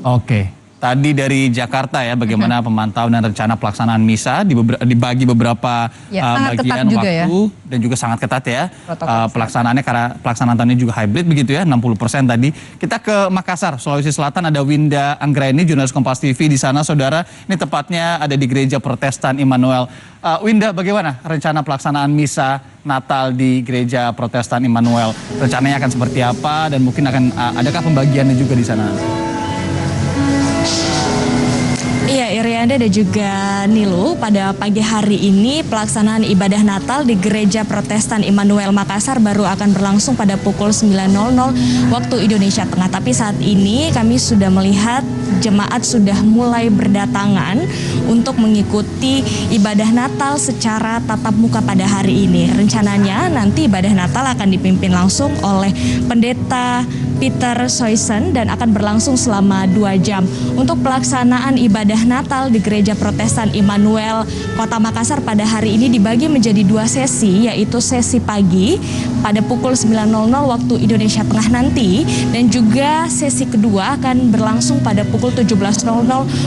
Oke. Tadi dari Jakarta ya, bagaimana pemantauan dan rencana pelaksanaan misa dibagi beberapa bagian waktu dan juga sangat ketat ya pelaksanaannya, karena pelaksanaan tahun ini juga hybrid begitu ya, 60% tadi. Kita ke Makassar, Sulawesi Selatan, ada Winda Anggraini, jurnalis Kompas TV di sana, saudara. Ini tepatnya ada di Gereja Protestan Immanuel. Winda, bagaimana rencana pelaksanaan misa Natal di Gereja Protestan Immanuel? Rencananya akan seperti apa dan mungkin akan adakah pembagiannya juga di sana? Iya, Irianda dan juga Nilu, pada pagi hari ini pelaksanaan ibadah Natal di Gereja Protestan Immanuel Makassar baru akan berlangsung pada pukul 9.00 waktu Indonesia Tengah. Tapi saat ini kami sudah melihat jemaat sudah mulai berdatangan untuk mengikuti ibadah Natal secara tatap muka pada hari ini. Rencananya nanti ibadah Natal akan dipimpin langsung oleh Pendeta Peter Soisen dan akan berlangsung selama 2 jam. Untuk pelaksanaan ibadah Natal di Gereja Protestan Immanuel Kota Makassar pada hari ini dibagi menjadi 2 sesi, yaitu sesi pagi pada pukul 9.00 waktu Indonesia Tengah nanti, dan juga sesi kedua akan berlangsung pada pukul 17.00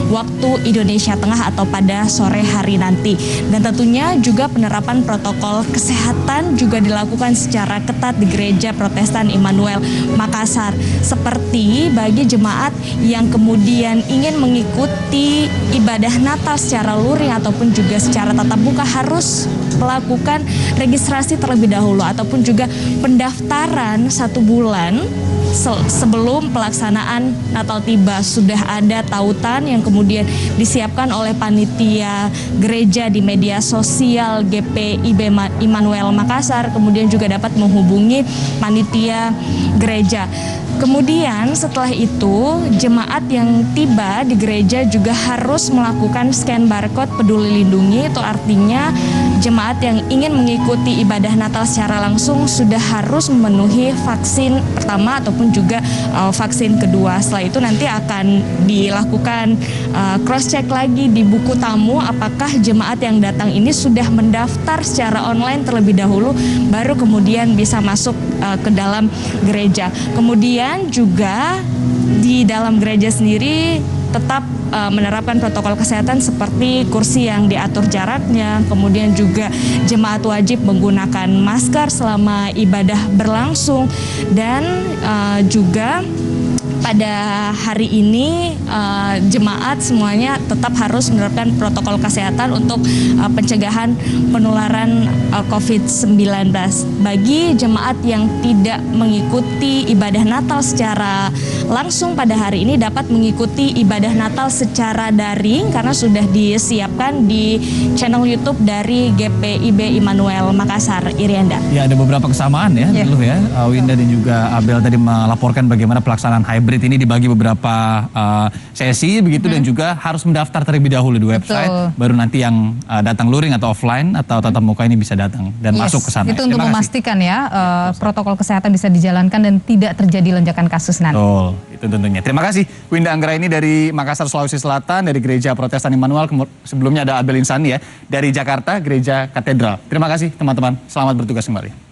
waktu Indonesia Tengah atau pada sore hari nanti. Dan tentunya juga penerapan protokol kesehatan juga dilakukan secara ketat di Gereja Protestan Immanuel Makassar. Seperti bagi jemaat yang kemudian ingin mengikuti ibadah Natal secara luring ataupun juga secara tatap muka harus melakukan registrasi terlebih dahulu ataupun juga pendaftaran 1 bulan sebelum pelaksanaan Natal tiba. Sudah ada tautan yang kemudian disiapkan oleh panitia gereja di media sosial GPIB Immanuel Makassar, kemudian juga dapat menghubungi panitia gereja. Kemudian setelah itu jemaat yang tiba di gereja juga harus melakukan scan barcode Peduli Lindungi. Itu artinya jemaat yang ingin mengikuti ibadah Natal secara langsung sudah harus memenuhi vaksin pertama ataupun juga vaksin kedua. Setelah itu nanti akan dilakukan cross check lagi di buku tamu apakah jemaat yang datang ini sudah mendaftar secara online terlebih dahulu, baru kemudian bisa masuk ke dalam gereja. Kemudian juga di dalam gereja sendiri tetap menerapkan protokol kesehatan seperti kursi yang diatur jaraknya, kemudian juga jemaat wajib menggunakan masker selama ibadah berlangsung, dan juga pada hari ini jemaat semuanya tetap harus menerapkan protokol kesehatan untuk pencegahan penularan COVID-19. Bagi jemaat yang tidak mengikuti ibadah Natal secara langsung pada hari ini dapat mengikuti ibadah Natal secara daring karena sudah disiapkan di channel YouTube dari GPIB Immanuel Makassar. Irianda. Ya, ada beberapa kesamaan ya, dulu ya. Winda dan juga Abel tadi melaporkan bagaimana pelaksanaan hybrid ini dibagi beberapa sesi begitu, dan juga harus mendaftar terlebih dahulu di website. Baru nanti yang datang luring atau offline atau tatap muka ini bisa datang dan masuk ke sana. Itu untuk memastikan ya protokol kesehatan bisa dijalankan dan tidak terjadi lonjakan kasus nanti. Betul, itu tentunya. Terima kasih Winda Anggraini dari Makassar, Sulawesi Selatan, dari Gereja Protestan Immanuel. Sebelumnya ada Abel Insani ya dari Jakarta, Gereja Katedral. Terima kasih teman-teman, selamat bertugas kembali.